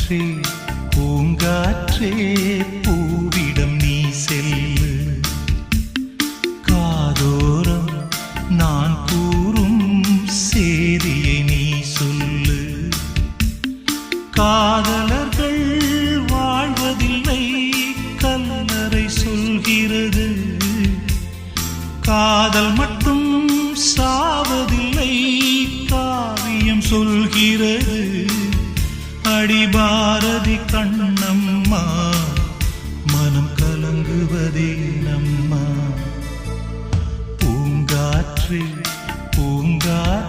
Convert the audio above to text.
பூங்காற்றே பூங்காற்றே பூவிடம் நீ செல்லு காதோரம் நான் கூறும் சேதியை நீ சொல்லு காதலர்கள் வாழ்வதில்லை கல்லறை சொல்கிறது காதல் மட்டும் சாவதில்லை காவியம் சொல்கிறது அடி பாரதி கண்ணம்மா மனம் கலங்குவதே நம்மா பூங்காற்றே பூங்காற்றே